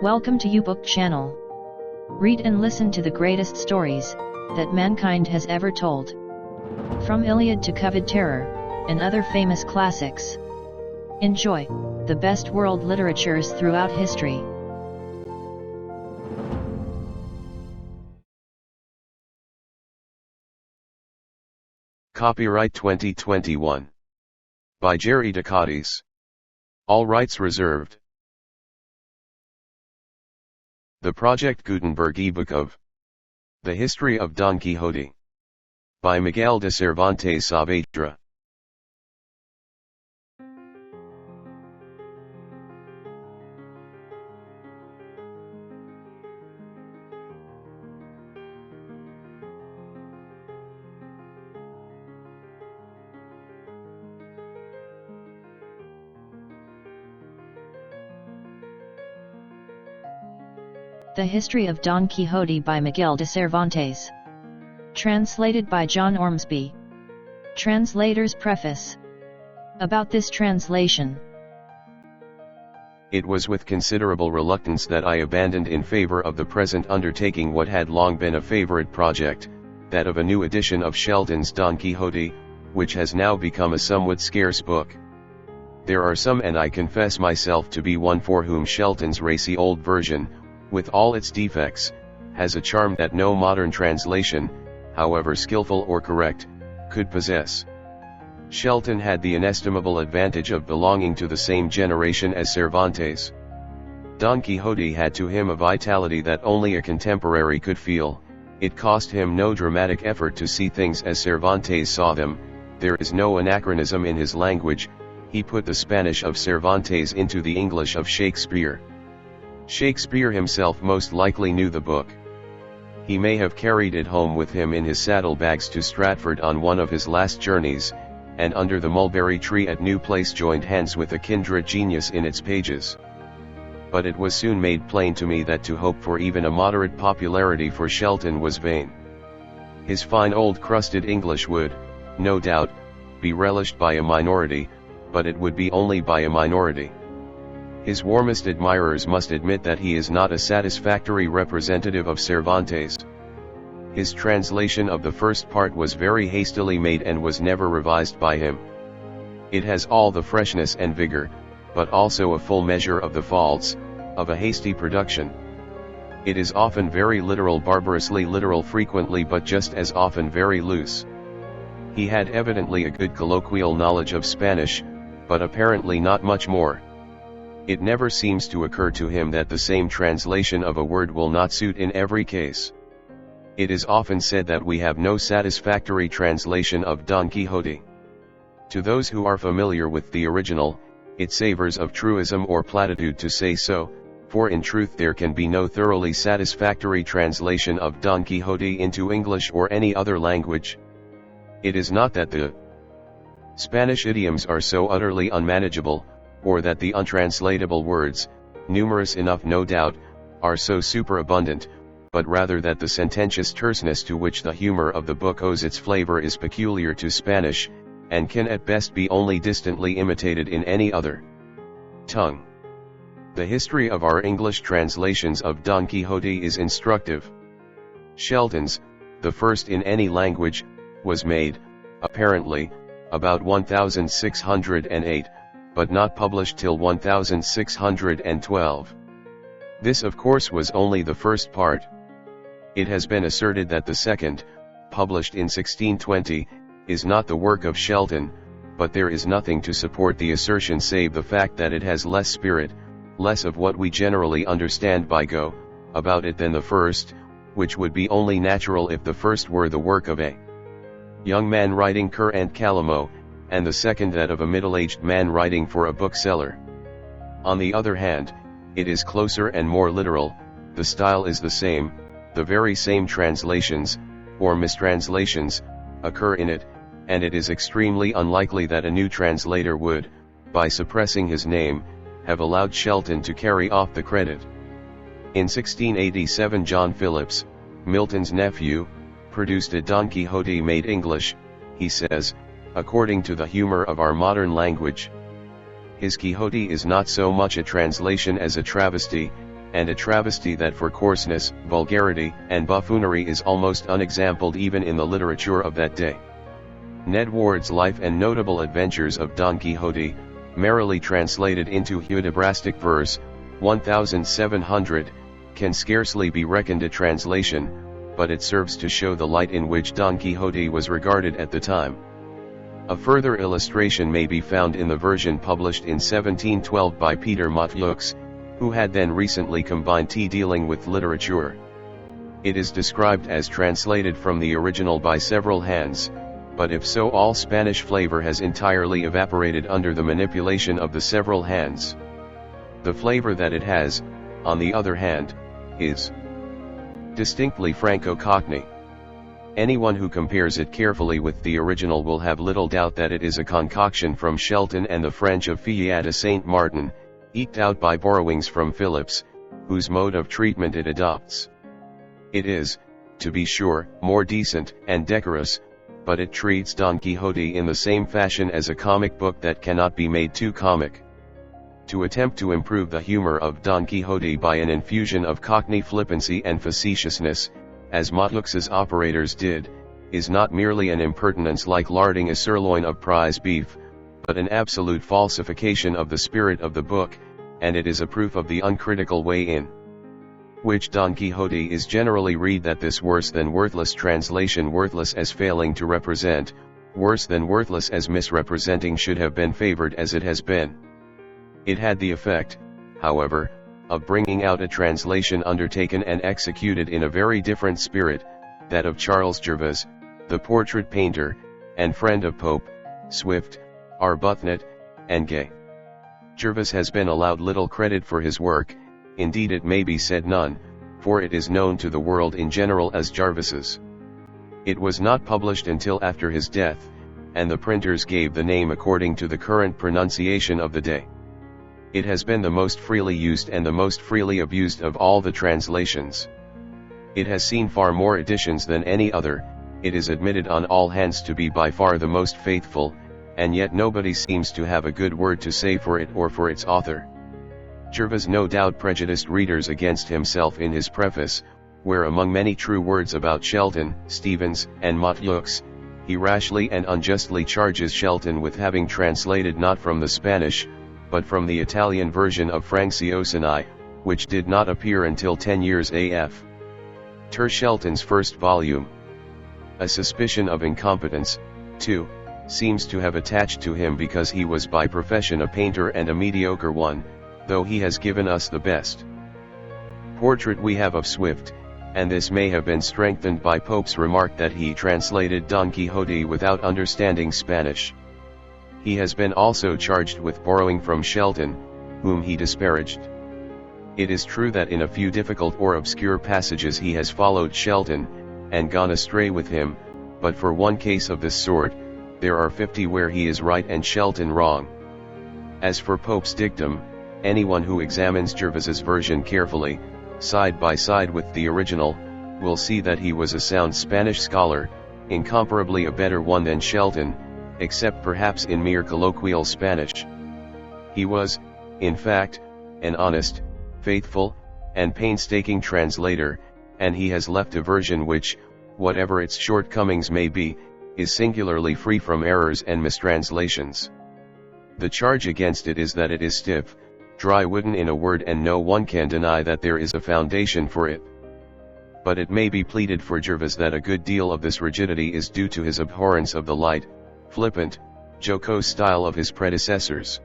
Welcome to YouBook channel. Read and listen to the greatest stories that mankind has ever told. From Iliad to Coveted Terror, and other famous classics. Enjoy the best world literatures throughout history. Copyright 2021. By Jerry Ducatis. All rights reserved. The Project Gutenberg ebook of The History of Don Quixote. By Miguel de Cervantes Saavedra. The History of Don Quixote by Miguel de Cervantes. Translated by John Ormsby. Translator's Preface. About this translation. It was with considerable reluctance that I abandoned in favor of the present undertaking what had long been a favorite project, that of a new edition of Shelton's Don Quixote, which has now become a somewhat scarce book. There are some, and I confess myself to be one, for whom Shelton's racy old version, with all its defects, has a charm that no modern translation, however skillful or correct, could possess. Shelton had the inestimable advantage of belonging to the same generation as Cervantes. Don Quixote had to him a vitality that only a contemporary could feel. It cost him no dramatic effort to see things as Cervantes saw them. There is no anachronism in his language. He put the Spanish of Cervantes into the English of Shakespeare. Shakespeare himself most likely knew the book. He may have carried it home with him in his saddlebags to Stratford on one of his last journeys, and under the mulberry tree at New Place joined hands with a kindred genius in its pages. But it was soon made plain to me that to hope for even a moderate popularity for Shelton was vain. His fine old crusted English would, no doubt, be relished by a minority, but it would be only by a minority. His warmest admirers must admit that he is not a satisfactory representative of Cervantes. His translation of the first part was very hastily made and was never revised by him. It has all the freshness and vigor, but also a full measure of the faults, of a hasty production. It is often very literal, barbarously literal frequently, but just as often very loose. He had evidently a good colloquial knowledge of Spanish, but apparently not much more. It never seems to occur to him that the same translation of a word will not suit in every case. It is often said that we have no satisfactory translation of Don Quixote. To those who are familiar with the original, it savors of truism or platitude to say so, for in truth there can be no thoroughly satisfactory translation of Don Quixote into English or any other language. It is not that the Spanish idioms are so utterly unmanageable, or that the untranslatable words, numerous enough no doubt, are so superabundant, but rather that the sententious terseness to which the humor of the book owes its flavor is peculiar to Spanish, and can at best be only distantly imitated in any other tongue. The history of our English translations of Don Quixote is instructive. Shelton's, the first in any language, was made, apparently, about 1608, but not published till 1612. This of course was only the first part. It has been asserted that the second, published in 1620, is not the work of Shelton, but there is nothing to support the assertion save the fact that it has less spirit, less of what we generally understand by go, about it than the first, which would be only natural if the first were the work of a young man writing cur and calamo, and the second that of a middle-aged man writing for a bookseller. On the other hand, it is closer and more literal, the style is the same, the very same translations, or mistranslations, occur in it, and it is extremely unlikely that a new translator would, by suppressing his name, have allowed Shelton to carry off the credit. In 1687 John Phillips, Milton's nephew, produced a Don Quixote made English, he says, according to the humor of our modern language. His Quixote is not so much a translation as a travesty, and a travesty that for coarseness, vulgarity, and buffoonery is almost unexampled even in the literature of that day. Ned Ward's Life and Notable Adventures of Don Quixote, merrily translated into Hudibrastic verse, 1700, can scarcely be reckoned a translation, but it serves to show the light in which Don Quixote was regarded at the time. A further illustration may be found in the version published in 1712 by Peter Motleux, who had then recently combined tea dealing with literature. It is described as translated from the original by several hands, but if so, all Spanish flavor has entirely evaporated under the manipulation of the several hands. The flavor that it has, on the other hand, is distinctly Franco-Cockney. Anyone who compares it carefully with the original will have little doubt that it is a concoction from Shelton and the French of Fillet de Saint Martin, eked out by borrowings from Phillips, whose mode of treatment it adopts. It is, to be sure, more decent and decorous, but it treats Don Quixote in the same fashion as a comic book that cannot be made too comic. To attempt to improve the humor of Don Quixote by an infusion of Cockney flippancy and facetiousness, as Motleux's operators did, is not merely an impertinence like larding a sirloin of prize beef, but an absolute falsification of the spirit of the book, and it is a proof of the uncritical way in which Don Quixote is generally read that this worse than worthless translation, worthless as failing to represent, worse than worthless as misrepresenting, should have been favored as it has been. It had the effect, however, of bringing out a translation undertaken and executed in a very different spirit, that of Charles Jervas, the portrait painter, and friend of Pope, Swift, Arbuthnot, and Gay. Jervas has been allowed little credit for his work, indeed it may be said none, for it is known to the world in general as Jarvis's. It was not published until after his death, and the printers gave the name according to the current pronunciation of the day. It has been the most freely used and the most freely abused of all the translations. It has seen far more editions than any other, it is admitted on all hands to be by far the most faithful, and yet nobody seems to have a good word to say for it or for its author. Jervas no doubt prejudiced readers against himself in his preface, where among many true words about Shelton, Stevens, and Motleux, he rashly and unjustly charges Shelton with having translated not from the Spanish, but from the Italian version of Franciosini, which did not appear until 10 years after Shelton's first volume. A suspicion of incompetence, too, seems to have attached to him because he was by profession a painter and a mediocre one, though he has given us the best portrait we have of Swift, and this may have been strengthened by Pope's remark that he translated Don Quixote without understanding Spanish. He has been also charged with borrowing from Shelton, whom he disparaged. It is true that in a few difficult or obscure passages he has followed Shelton, and gone astray with him, but for one case of this sort, there are 50 where he is right and Shelton wrong. As for Pope's dictum, anyone who examines Jervas's version carefully, side by side with the original, will see that he was a sound Spanish scholar, incomparably a better one than Shelton, except perhaps in mere colloquial Spanish. He was, in fact, an honest, faithful, and painstaking translator, and he has left a version which, whatever its shortcomings may be, is singularly free from errors and mistranslations. The charge against it is that it is stiff, dry wooden in a word, and no one can deny that there is a foundation for it. But it may be pleaded for Jervas that a good deal of this rigidity is due to his abhorrence of the light, flippant, jocose style of his predecessors.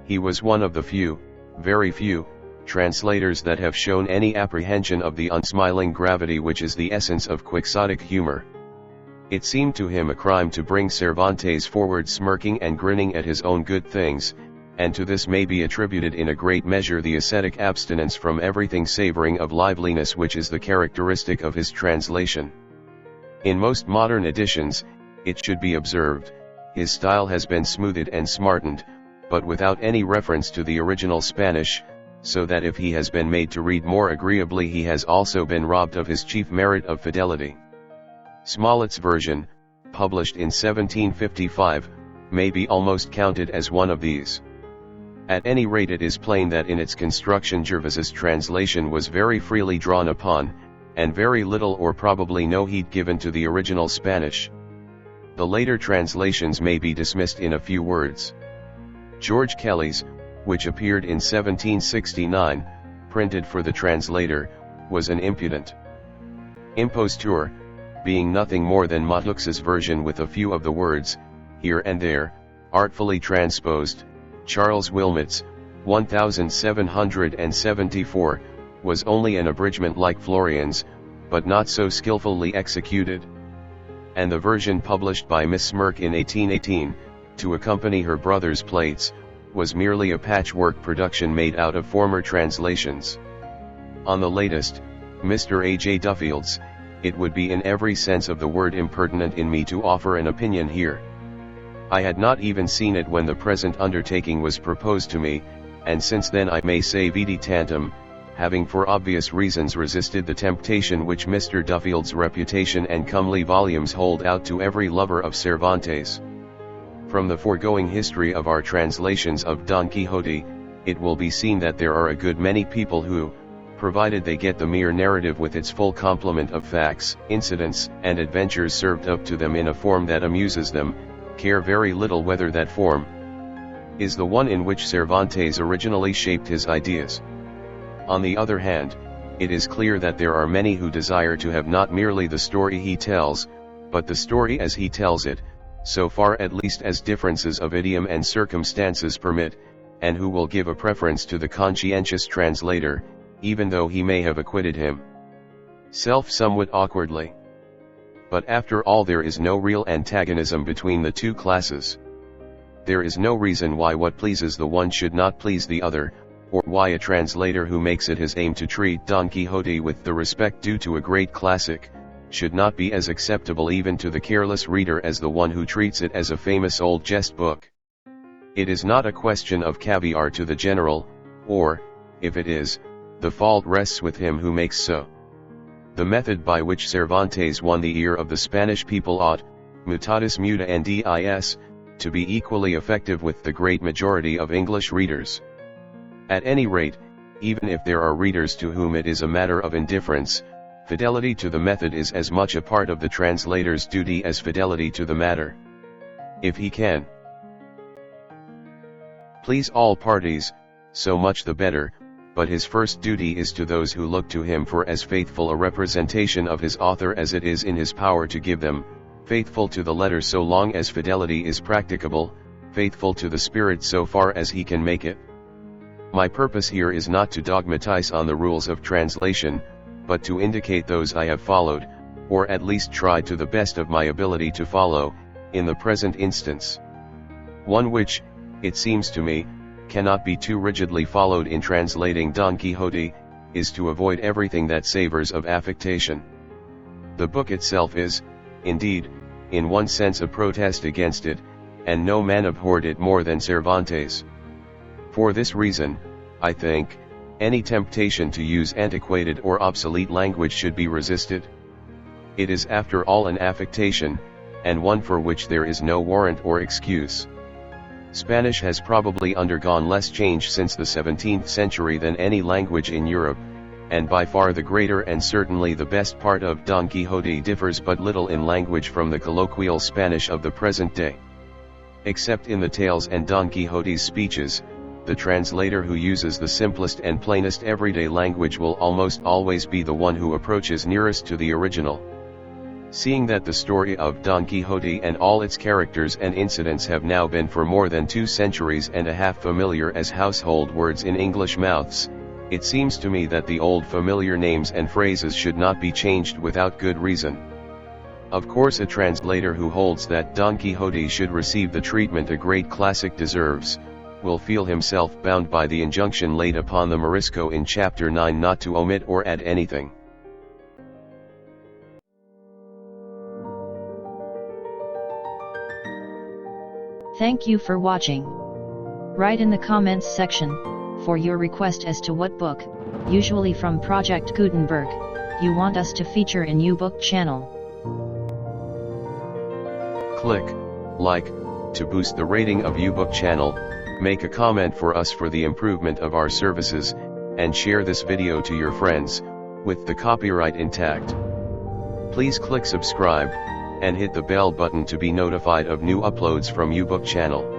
He was one of the few, very few, translators that have shown any apprehension of the unsmiling gravity which is the essence of quixotic humor. It seemed to him a crime to bring Cervantes forward smirking and grinning at his own good things, and to this may be attributed in a great measure the ascetic abstinence from everything savoring of liveliness which is the characteristic of his translation. In most modern editions, it should be observed, his style has been smoothed and smartened, but without any reference to the original Spanish, so that if he has been made to read more agreeably he has also been robbed of his chief merit of fidelity. Smollett's version, published in 1755, may be almost counted as one of these. At any rate, it is plain that in its construction Gervais's translation was very freely drawn upon, and very little or probably no heed given to the original Spanish. The later translations may be dismissed in a few words. George Kelly's, which appeared in 1769, printed for the Translator, was an impudent imposture, being nothing more than Mottlux's version with a few of the words, here and there, artfully transposed. Charles Wilmot's, 1774, was only an abridgment like Florian's, but not so skillfully executed. And the version published by Miss Smirke in 1818, to accompany her brother's plates, was merely a patchwork production made out of former translations. On the latest, Mr. A. J. Duffield's, it would be in every sense of the word impertinent in me to offer an opinion here. I had not even seen it when the present undertaking was proposed to me, and since then I may say vidi tantum, having for obvious reasons resisted the temptation which Mr. Duffield's reputation and comely volumes hold out to every lover of Cervantes. From the foregoing history of our translations of Don Quixote, it will be seen that there are a good many people who, provided they get the mere narrative with its full complement of facts, incidents, and adventures served up to them in a form that amuses them, care very little whether that form is the one in which Cervantes originally shaped his ideas. On the other hand, it is clear that there are many who desire to have not merely the story he tells, but the story as he tells it, so far at least as differences of idiom and circumstances permit, and who will give a preference to the conscientious translator, even though he may have acquitted himself somewhat awkwardly. But after all, there is no real antagonism between the two classes. There is no reason why what pleases the one should not please the other, or why a translator who makes it his aim to treat Don Quixote with the respect due to a great classic, should not be as acceptable even to the careless reader as the one who treats it as a famous old jest book. It is not a question of caviar to the general, or, if it is, the fault rests with him who makes so. The method by which Cervantes won the ear of the Spanish people ought, mutatis mutandis, to be equally effective with the great majority of English readers. At any rate, even if there are readers to whom it is a matter of indifference, fidelity to the method is as much a part of the translator's duty as fidelity to the matter. If he can please all parties, so much the better, but his first duty is to those who look to him for as faithful a representation of his author as it is in his power to give them, faithful to the letter so long as fidelity is practicable, faithful to the spirit so far as he can make it. My purpose here is not to dogmatize on the rules of translation, but to indicate those I have followed, or at least tried to the best of my ability to follow, in the present instance. One which, it seems to me, cannot be too rigidly followed in translating Don Quixote, is to avoid everything that savors of affectation. The book itself is, indeed, in one sense a protest against it, and no man abhorred it more than Cervantes. For this reason, I think, any temptation to use antiquated or obsolete language should be resisted. It is after all an affectation, and one for which there is no warrant or excuse. Spanish has probably undergone less change since the 17th century than any language in Europe, and by far the greater and certainly the best part of Don Quixote differs but little in language from the colloquial Spanish of the present day. Except in the tales and Don Quixote's speeches, the translator who uses the simplest and plainest everyday language will almost always be the one who approaches nearest to the original. Seeing that the story of Don Quixote and all its characters and incidents have now been for more than 2 centuries and a half familiar as household words in English mouths, it seems to me that the old familiar names and phrases should not be changed without good reason. Of course, a translator who holds that Don Quixote should receive the treatment a great classic deserves, will feel himself bound by the injunction laid upon the Morisco in Chapter 9 not to omit or add anything. Thank you for watching. Write in the comments section for your request as to what book, usually from Project Gutenberg, you want us to feature in YouBook channel. Click like to boost the rating of YouBook channel. Make a comment for us for the improvement of our services, and share this video to your friends, with the copyright intact. Please click subscribe, and hit the bell button to be notified of new uploads from YouBook channel.